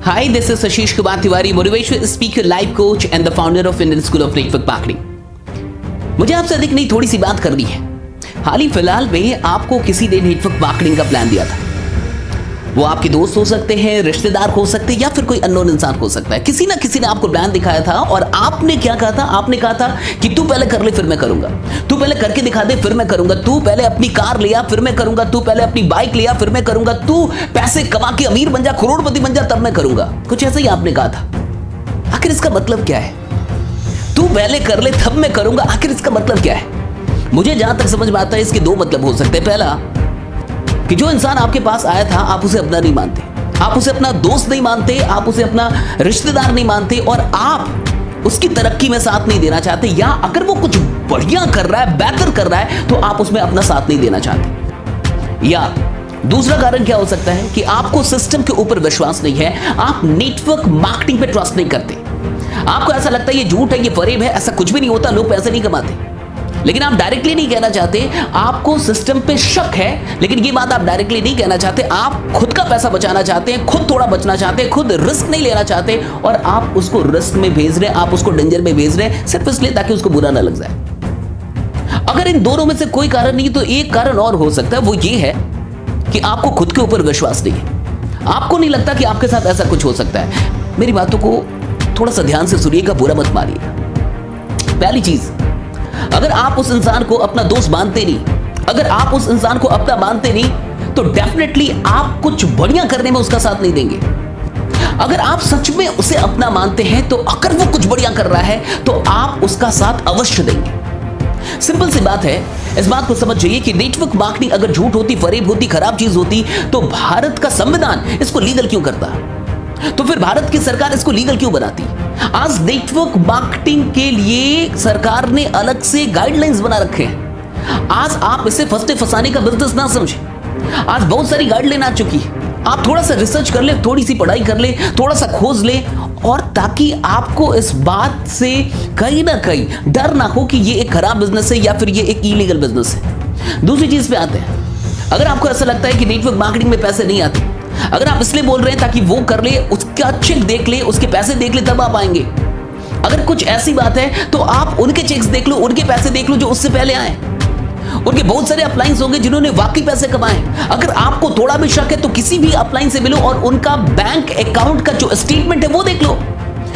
Hi, this is Ashish Kumar Tiwari, motivational speaker, life coach and the founder of Indian School of Network Marketing. मुझे आपसे अधिक नहीं थोड़ी सी बात करनी है। हाल ही फिलहाल में आपको किसी ने नेटवर्क मार्केटिंग का प्लान दिया था। वो आपके दोस्त हो सकते हैं, रिश्तेदार हो सकते हैं या फिर कोई अननोन इंसान हो सकता है। किसी ना किसी ने आपको प्लान दिखाया था और आपने क्या कहा था? आपने कहा था कि तू पहले कर ले फिर मैं करूंगा, तू पहले करके दिखा दे फिर मैं करूंगा, तू पहले अपनी कार लिया फिर मैं करूंगा, तू पहले अपनी बाइक लिया फिर मैं करूंगा, तू पैसे कमा के अमीर बन जा, करोड़पति बन जा, तब मैं करूंगा। कुछ ऐसा ही आपने कहा था। आखिर इसका मतलब क्या है? तू पहले कर ले तब मैं करूंगा, आखिर इसका मतलब क्या है? मुझे जहां तक समझ में आता है इसके दो मतलब हो सकते हैं। पहला कि जो इंसान आपके पास आया था आप उसे अपना नहीं मानते, आप उसे अपना दोस्त नहीं मानते, आप उसे अपना रिश्तेदार नहीं मानते और आप उसकी तरक्की में साथ नहीं देना चाहते, या अगर वो कुछ बढ़िया कर रहा है, बेहतर कर रहा है तो आप उसमें अपना साथ नहीं देना चाहते। या दूसरा कारण क्या हो सकता है कि आपको सिस्टम के ऊपर विश्वास नहीं है, आप नेटवर्क मार्केटिंग पे ट्रस्ट नहीं करते। आपको ऐसा लगता है ये झूठ है, ये फरेब है, ऐसा कुछ भी नहीं होता, लोग पैसे नहीं कमाते। लेकिन आप डायरेक्टली नहीं कहना चाहते, आपको सिस्टम पे शक है, लेकिन ये बात आप डायरेक्टली नहीं कहना चाहते। आप खुद का पैसा बचाना चाहते हैं, खुद थोड़ा बचना चाहते हैं, खुद रिस्क नहीं लेना चाहते और आप उसको रिस्क में भेज रहे हैं, आप उसको डेंजर में भेज रहे हैं सिर्फ इसलिए ताकि उसको बुरा ना लग जाए। अगर इन दोनों में से कोई कारण नहीं तो एक कारण और हो सकता है, वो ये है कि आपको खुद के ऊपर विश्वास नहीं है। आपको नहीं लगता कि आपके साथ ऐसा कुछ हो सकता है। मेरी बातों को थोड़ा सा ध्यान से सुनिएगा, बुरा मत मानिएगा। पहली चीज, अगर आप उस इंसान को अपना दोस्त मानते नहीं, अगर आप उस इंसान को अपना मानते नहीं तो डेफिनेटली आप कुछ बढ़िया करने में उसका साथ नहीं देंगे। अगर आप सच में उसे अपना मानते हैं तो अगर वो कुछ बढ़िया कर रहा है तो आप उसका साथ अवश्य देंगे। सिंपल सी बात है, इस बात को समझ जाइए कि नेटवर्क मार्केटिंग अगर झूठ होती, फरेब होती, खराब चीज होती तो भारत का संविधान इसको लीगल क्यों करता? तो फिर भारत की सरकार इसको लीगल क्यों बनाती? आज नेटवर्क मार्केटिंग के लिए सरकार ने अलग से गाइडलाइंस बना रखे हैं। आज आप इसे फंसते फंसाने का बिजनेस ना समझें। आज बहुत सारी गाइडलाइन आ चुकी है। आप थोड़ा सा रिसर्च कर ले, थोड़ी सी पढ़ाई कर ले, थोड़ा सा खोज ले, और ताकि आपको इस बात से कहीं ना कहीं डर ना हो कि ये एक खराब बिजनेस है या फिर ये एक इलीगल बिजनेस है। दूसरी चीज पे आते हैं, अगर आपको ऐसा लगता है कि नेटवर्क मार्केटिंग में पैसे नहीं आते, अगर आप इसलिए बोल रहे हैं ताकि वो कर ले, उसका चेक देख ले, उसके पैसे देख ले तब आप आएंगे। अगर कुछ ऐसी बात है तो आप उनके चेक्स देख लो, उनके पैसे देख लो जो उससे पहले आए। उनके बहुत सारे अपलाइंस होंगे जिन्होंने वाकई पैसे कमाए। अगर आपको थोड़ा भी शक है तो किसी भी अपलाइन से मिलो और उनका बैंक अकाउंट का जो स्टेटमेंट है वो देख लो।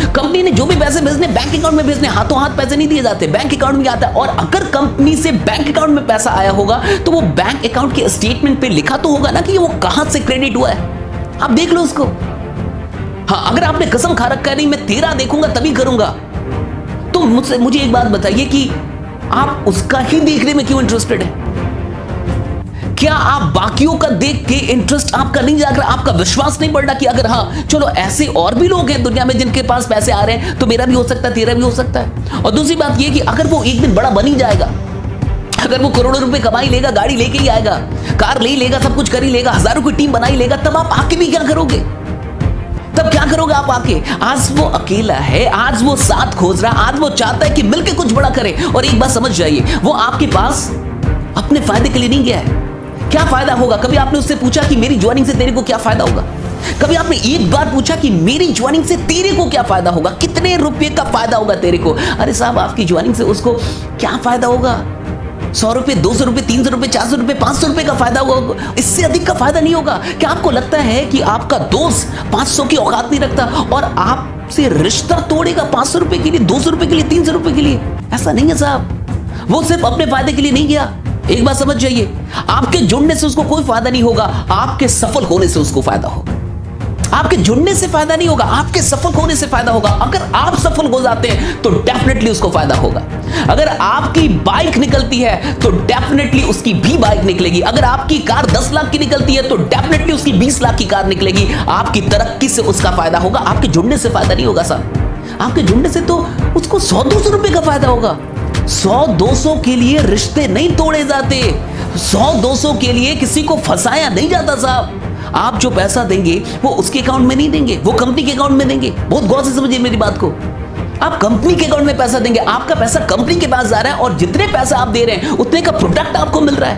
कंपनी ने जो भी पैसे भेजने बैंक अकाउंट में भेजने, हाथों हाथ पैसे नहीं दिए जाते, बैंक अकाउंट में आता है। और अगर कंपनी से बैंक अकाउंट में पैसा आया होगा तो वो बैंक अकाउंट के स्टेटमेंट पे लिखा तो होगा ना कि वो कहां से क्रेडिट हुआ है। आप देख लो उसको। हाँ, अगर आपने कसम खा रखा है नहीं मैं तेरा देखूंगा तभी करूंगा, तो मुझे एक बात बताइए कि आप उसका ही देखने में क्यों इंटरेस्टेड है? क्या आप बाकियों का देख के इंटरेस्ट आपका नहीं जाग रहा? आपका विश्वास नहीं बढ़ रहा कि अगर हाँ चलो ऐसे और भी लोग हैं दुनिया में जिनके पास पैसे आ रहे हैं तो मेरा भी हो सकता है, तेरा भी हो सकता है। और दूसरी बात यह कि अगर वो एक दिन बड़ा बन ही जाएगा, अगर वो करोड़ों रुपए कमा ही लेगा, गाड़ी लेके ही आएगा, कार ले ही लेगा, सब कुछ कर ही लेगा, हजारों की टीम बना ही लेगा, तब आप आके भी क्या करोगे? तब क्या करोगे आप आके? आज वो अकेला है, आज वो साथ खोज रहा, आज वो चाहता है कि मिलके कुछ बड़ा करे। और एक बात समझ जाइए, वो आपके पास अपने फायदे के लिए नहीं गया है। क्या फायदा होगा? कभी आपने उससे पूछा कि मेरी ज्वाइनिंग से तेरे को क्या फायदा होगा? कभी आपने एक बार पूछा कि मेरी ज्वाइनिंग से तेरे को क्या फायदा होगा? कितने रुपए का फायदा होगा तेरे को? अरे साहब, आपकी ज्वाइनिंग से उसको क्या फायदा होगा? 100 रुपए, 200 रुपए, 300 रुपए, 400 रुपए, 500 रुपए का फायदा होगा, इससे अधिक का फायदा नहीं होगा। क्या आपको लगता है कि आपका दोस्त 500 की औकात नहीं रखता और आपसे रिश्ता तोड़ेगा 500 रुपए के लिए, 200 रुपए के लिए, 300 रुपए के लिए? ऐसा नहीं है साहब। वो सिर्फ अपने फायदे के लिए नहीं गया। एक बात समझ जाइए, आपके जुड़ने से उसको कोई फायदा नहीं होगा, आपके सफल होने से उसको फायदा होगा। आपके जुड़ने से फायदा नहीं होगा, आपके सफल होने से फायदा होगा। अगर आप सफल हो जाते हैं तो डेफिनेटली उसको फायदा होगा। अगर आपकी बाइक निकलती है तो डेफिनेटली उसकी भी बाइक निकलेगी। अगर आपकी कार 10 लाख की निकलती है तो डेफिनेटली उसकी 20 लाख की कार निकलेगी। आपकी तरक्की से उसका फायदा होगा, आपके जुड़ने से फायदा नहीं होगा साहब। आपके जुड़ने से तो उसको 100-200 रुपए का फायदा होगा। 100-200 के लिए रिश्ते नहीं तोड़े जाते, 100-200 के लिए किसी को फंसाया नहीं जाता साहब। आप जो पैसा देंगे वो उसके अकाउंट में नहीं देंगे, वो कंपनी के अकाउंट में देंगे। बहुत गौर से समझिए मेरी बात को। आप कंपनी के अकाउंट में पैसा देंगे, आपका पैसा कंपनी के पास जा रहा है और जितने पैसा आप दे रहे हैं उतने का प्रोडक्ट आपको मिल रहा है।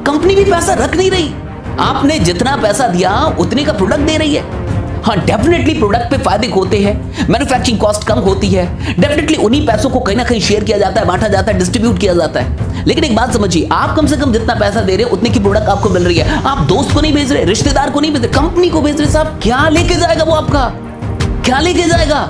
कंपनी भी पैसा रख नहीं रही, आपने जितना पैसा दिया उतने का प्रोडक्ट दे रही है। हाँ डेफिनेटली प्रोडक्ट पे फायदे होते हैं, मैन्युफैक्चरिंग कॉस्ट कम होती है, डेफिनेटली उन्हीं पैसों को कहीं ना कहीं शेयर किया जाता है, बांटा जाता है, डिस्ट्रीब्यूट किया जाता है। लेकिन एक बात समझिए, आप कम से कम जितना पैसा दे रहे हैं उतने की प्रोडक्ट आपको मिल रही है। आप दोस्त को नहीं भेज रहे, रिश्तेदार को नहीं भेज रहे, कंपनी को भेज रहे। साहब क्या लेके जाएगा वो आपका, क्या लेके जाएगा?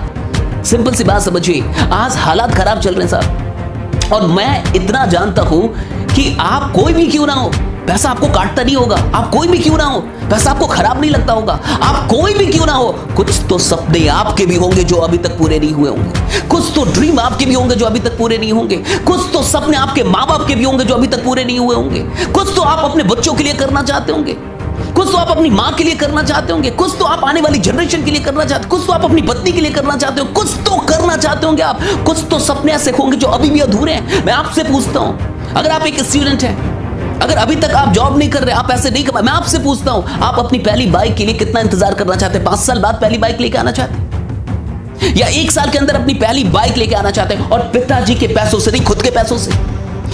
सिंपल सी बात समझिए, आज हालात खराब चल रहे हैं साहब, और मैं इतना जानता हूं कि आप कोई भी क्यों ना हो, पैसा आपको काटता नहीं होगा, आप कोई भी क्यों ना हो, पैसा आपको खराब नहीं लगता होगा, आप कोई भी क्यों ना हो, कुछ तो सपने आपके भी होंगे जो अभी तक पूरे नहीं हुए होंगे, कुछ तो ड्रीम आपके भी होंगे जो अभी तक पूरे नहीं होंगे, कुछ तो सपने आपके माँ बाप के भी होंगे जो अभी तक पूरे नहीं हुए होंगे, कुछ तो आप अपने बच्चों के लिए करना चाहते होंगे, कुछ तो आप अपनी माँ के लिए करना चाहते होंगे, कुछ तो आप आने वाली जनरेशन के लिए करना चाहते, कुछ तो आप अपनी पत्नी के लिए करना चाहते हो, कुछ तो करना चाहते होंगे आप, कुछ तो सपने ऐसे होंगे जो अभी भी अधूरे हैं। मैं आपसे पूछता हूं, अगर आप एक स्टूडेंट हैं, अगर अभी तक आप जॉब नहीं कर रहे, आप पैसे नहीं कमा, मैं आपसे पूछता हूं, आप अपनी पहली बाइक के लिए कितना इंतजार करना चाहते हैं? 5 साल बाद पहली बाइक लेके आना चाहते हैं, या 1 साल के अंदर अपनी पहली बाइक लेके आना चाहते हैं, और पिताजी के पैसों से नहीं, खुद के पैसों से?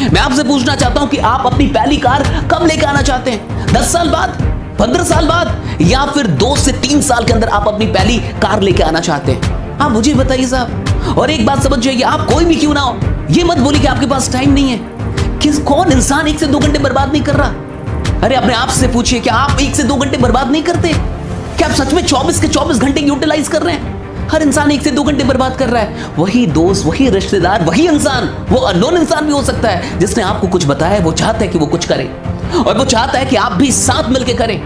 मैं आपसे पूछना चाहता हूं कि आप अपनी पहली कार कब लेके आना चाहते हैं? 10 साल बाद, 15 साल बाद, या फिर 2 से 3 साल के अंदर आप अपनी पहली कार लेके आना चाहते हैं? आप मुझे बताइए साहब। और एक बात समझ जाइए, आप कोई भी क्यों ना हो, ये मत बोलिए कि आपके पास टाइम नहीं है। कौन इंसान 1 से 2 घंटे बर्बाद नहीं कर रहा? अरे अपने आप से पूछिए, क्या आप 1 से 2 घंटे बर्बाद नहीं करते? क्या आप सच में 24 के 24 घंटे यूटिलाइज कर रहे हैं? हर इंसान 1 से 2 घंटे बर्बाद कर रहा है। वही दोस्त, वही रिश्तेदार, वही इंसान, वो अननोन इंसान भी हो सकता है जिसने आपको कुछ बताया है, वो चाहता है कि वो कुछ करे, और वो चाहता है कि आप भी साथ मिलकर करें।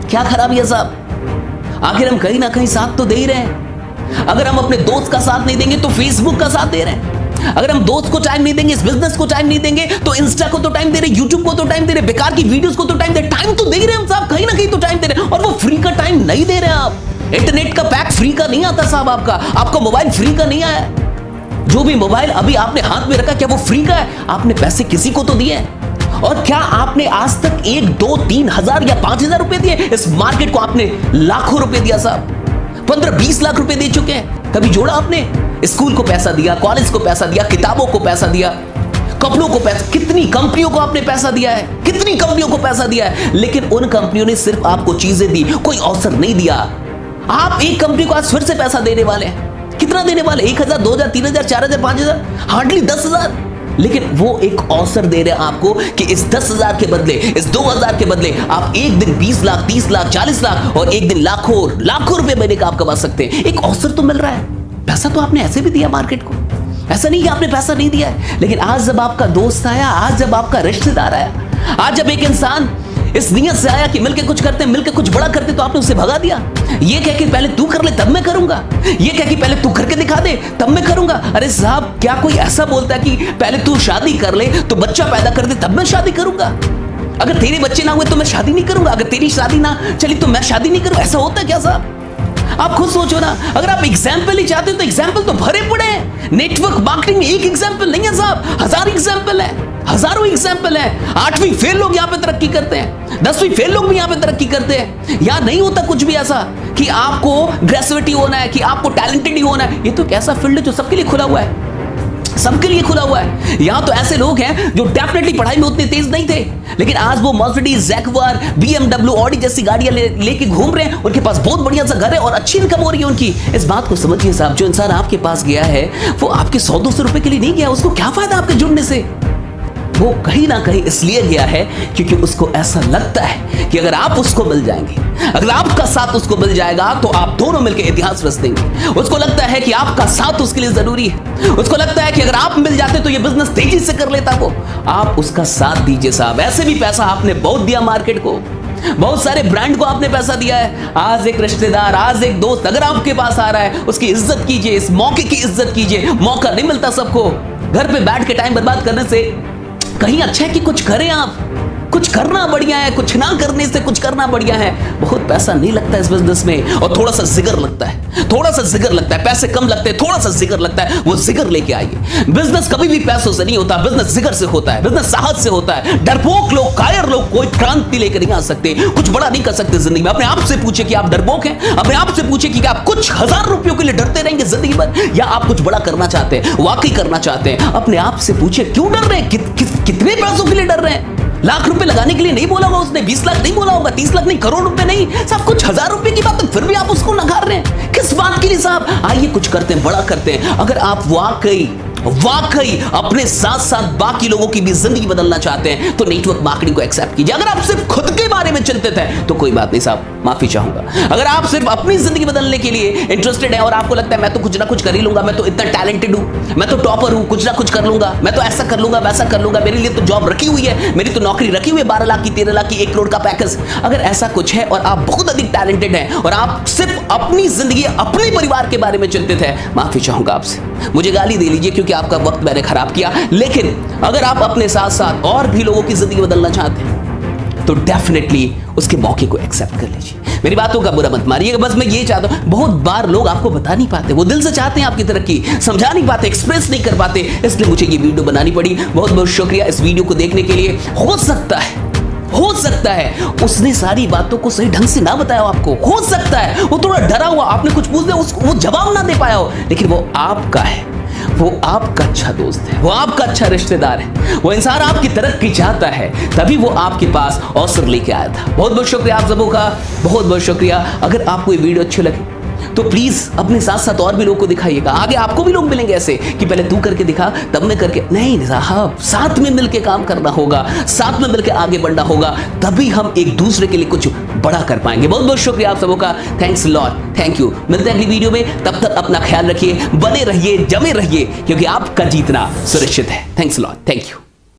क्या खराबी है साहब? आखिर हम कहीं ना कहीं साथ तो दे ही रहे हैं। अगर हम अपने दोस्त का साथ नहीं देंगे तो फेसबुक का साथ दे रहे हैं। अगर हम दोस्त को टाइम नहीं देंगे, इस बिजनेस को टाइम नहीं देंगे, तो इंस्टा को तो टाइम दे रहे, यूट्यूब को तो टाइम दे रहे, बेकार की वीडियोस को तो टाइम दे रहे। टाइम तो दे रहे हैं हम साहब, कहीं ना कहीं तो टाइम दे रहे हैं, और वो फ्री का टाइम नहीं दे रहे हैं आप। इंटरनेट का पैक फ्री का नहीं आता साहब, आपका मोबाइल फ्री का नहीं आया। जो भी मोबाइल अभी आपने हाथ में रखा, क्या वो फ्री का है? आपने पैसे किसी को तो दिए हैं। और क्या आपने आज तक 1, 2, 3 हजार या 5 हजार रुपए दिए? इस मार्केट को आपने लाखों रुपए दिया साहब, 15-20 लाख रुपए दे चुके हैं। कभी जोड़ा आपने? स्कूल को पैसा दिया, कॉलेज को पैसा दिया, किताबों को पैसा दिया, कपड़ों को पैसा, कितनी कंपनियों को आपने पैसा दिया है, कितनी कंपनियों को पैसा दिया है, लेकिन उन कंपनियों ने सिर्फ आपको चीजें दी, कोई अवसर नहीं दिया। आप एक कंपनी को आज फिर से पैसा देने वाले हैं, कितना देने वाले? 1,000, 2,000, 3,000, 4,000, 5,000, हार्डली 10,000। लेकिन वो एक अवसर दे रहे हैं आपको कि इस 10,000 के बदले, इस 2,000 के बदले आप एक दिन 20 लाख, 30 लाख, 40 लाख और एक दिन लाखों रुपए महीने का आप कमा सकते हैं। एक अवसर तो मिल रहा है। पैसा तो आपने ऐसे भी दिया मार्केट को, ऐसा नहीं कि आपने पैसा नहीं दिया है। लेकिन आज जब आपका दोस्त आया, आज जब आपका रिश्तेदार आया, आज जब एक इंसान इस नियत से आया कि मिलके कुछ करते हैं, मिलके कुछ बड़ा करते, तो आपने उसे भगा दिया। ये कह के पहले तू कर ले तब मैं करूंगा, ये कह के पहले तू करके दिखा दे तब मैं करूंगा। अरे साहब, क्या कोई ऐसा बोलता है कि पहले तू शादी कर ले, तो बच्चा पैदा कर दे तब मैं शादी करूंगा? अगर तेरे बच्चे ना हुए तो मैं शादी नहीं करूंगा, अगर तेरी शादी ना चली तो मैं शादी नहीं करूंगा? ऐसा होता है क्या साहब? आप खुद सोचो ना। अगर आप एग्जाम्पल ही चाहते हो तो एग्जाम्पल तो भरे पड़े हैं। नेटवर्क मार्केटिंग में एक एग्जाम्पल नहीं है साहब, 1000 एग्जाम्पल है, हजारों एग्जाम्पल है। 8वीं फेल लोग यहाँ पे तरक्की करते हैं, 10वीं फेल लोग भी यहाँ पे तरक्की करते हैं। यहाँ नहीं होता कुछ भी ऐसा कि आपको ग्रेजुएटी होना है, कि आपको टैलेंटेड ही होना है। ये तो एक ऐसा फील्ड है जो सबके लिए खुला हुआ है, सबके लिए खुला हुआ है। यहां तो ऐसे लोग हैं जो डेफिनेटली पढ़ाई में उतने तेज नहीं थे, लेकिन आज वो मर्सिडीज, जैगवार, BMW, ऑडी जैसी गाड़ियां लेके घूम रहे हैं। उनके पास बहुत बढ़िया सा घर है और अच्छी इनकम हो रही है उनकी। इस बात को समझिए साहब, जो इंसान आपके पास गया है वो आपके 100-200 रुपए के लिए नहीं गया। उसको क्या फायदा आपके जुड़ने से? वो कहीं ना कहीं इसलिए गया है क्योंकि उसको ऐसा लगता है कि अगर आप उसको मिल जाएंगे, अगर आपका साथ उसको मिल जाएगा तो आप दोनों मिलकर इतिहास रच देंगे। उसको लगता है कि आपका साथ उसके लिए जरूरी है। उसको लगता है कि अगर आप मिल जाते तो ये बिजनेस तेजी से कर लेता वो। आप उसका साथ दीजिए साहब। ऐसे भी पैसा आपने बहुत दिया मार्केट को, बहुत सारे ब्रांड को आपने पैसा दिया है। आज एक रिश्तेदार, आज एक दोस्त अगर आपके पास आ रहा है, उसकी इज्जत कीजिए, इस मौके की इज्जत कीजिए। मौका नहीं मिलता सबको। घर पे बैठ के टाइम बर्बाद करने से कहीं अच्छा है कि कुछ करें। आप कुछ करना बढ़िया है, कुछ ना करने से कुछ करना बढ़िया है। बहुत पैसा नहीं लगता इस बिजनेस में, और थोड़ा सा जिगर लगता है, थोड़ा सा जिगर लगता है। पैसे कम लगते हैं, थोड़ा सा जिगर लगता है। वो जिगर लेके आइए। बिजनेस कभी भी पैसों से नहीं होता, बिजनेस जिगर से होता है, बिजनेस साहस से होता है। डरपोक लोग, कायर लोग कोई क्रांति लेकर नहीं आ सकते, कुछ बड़ा नहीं कर सकते जिंदगी में। अपने आप से पूछे कि आप डरपोक हैं। अपने आप से पूछे कि आप कुछ 1000 रुपयों के लिए डरते रहेंगे जिंदगी भर, या आप कुछ बड़ा करना चाहते हैं, वाकई करना चाहते हैं। अपने आप से पूछे क्यों डर रहे हैं, कितने पैसों के लिए डर रहे हैं। लाख रुपए लगाने के लिए नहीं बोला होगा उसने, 20 लाख नहीं बोला होगा, 30 लाख नहीं, करोड़ रुपए नहीं, सब कुछ 1000 रुपए की बात है, फिर भी आप उसको नकार रहे हैं। किस बात के लिए साहब? आइए कुछ करते हैं, बड़ा करते हैं। अगर आप वाकई अपने साथ साथ बाकी लोगों की भी जिंदगी बदलना चाहते हैं तो नेटवर्क मार्केटिंग को एक्सेप्ट कीजिए। अगर आप सिर्फ खुद के बारे में चिंतित हैं तो कोई बात नहीं साहब, माफी चाहूंगा। अगर आप सिर्फ अपनी जिंदगी बदलने के लिए इंटरेस्टेड हैं और आपको लगता है मैं तो कुछ ना कुछ कर ही लूंगा, मैं तो इतना टैलेंटेड हूं, मैं तो टॉपर हूं, कुछ ना कुछ कर लूंगा, मैं तो ऐसा कर लूंगा, वैसा कर लूंगा, मेरे लिए तो जॉब रखी हुई है, मेरी तो नौकरी रखी हुई है, 12 लाख की, 13 लाख की, 1 करोड़ का पैकेज। अगर ऐसा कुछ है और आप बहुत अधिक टैलेंटेड हैं और आप सिर्फ अपनी जिंदगी, अपने परिवार के बारे में चिंतित है, माफी चाहूंगा आपसे, मुझे गाली दे लीजिए क्योंकि आपका वक्त मैंने खराब किया। लेकिन अगर आप अपने साथ साथ और भी लोगों की जिंदगी बदलना चाहते हैं तो डेफिनेटली उसके मौके को एक्सेप्ट कर लीजिए। मेरी बातों का बुरा मत मारिएगा, बस मैं ये चाहता हूं, बहुत बार लोग आपको बता नहीं पाते, वो दिल से चाहते हैं आपकी तरक्की, समझा नहीं पाते, एक्सप्रेस नहीं कर पाते, इसलिए मुझे ये वीडियो बनानी पड़ी। बहुत बहुत शुक्रिया इस वीडियो को देखने के लिए। हो सकता है उसने सारी बातों को सही ढंग से ना बताया हो आपको, हो सकता है वो थोड़ा डरा हुआ, आपने कुछ पूछ दिया उसको वो जवाब ना दे पाया हो, लेकिन वो आपका है, वो आपका अच्छा दोस्त है, वो आपका अच्छा रिश्तेदार है, वो इंसान आपकी तरक्की चाहता है, तभी वो आपके पास अवसर लेके आया था। बहुत बहुत शुक्रिया आप सबों का, बहुत बहुत शुक्रिया। अगर आपको ये वीडियो अच्छी लगे तो प्लीज अपने साथ साथ और भी लोगों को दिखाइएगा। आगे आपको भी लोग मिलेंगे ऐसे कि पहले तू करके दिखा तब मैं करके, नहीं साहब, साथ में मिलकर काम करना होगा, साथ में मिलकर आगे बढ़ना होगा, तभी हम एक दूसरे के लिए कुछ बड़ा कर पाएंगे। बहुत बहुत शुक्रिया आप सबों का, थैंक्स लॉट, थैंक यू। मिलते हैं अगली वीडियो में, तब तक अपना ख्याल रखिए, बने रहिए, जमे रहिए, क्योंकि आपका जीतना सुरक्षित है। Thanks lot, thank you.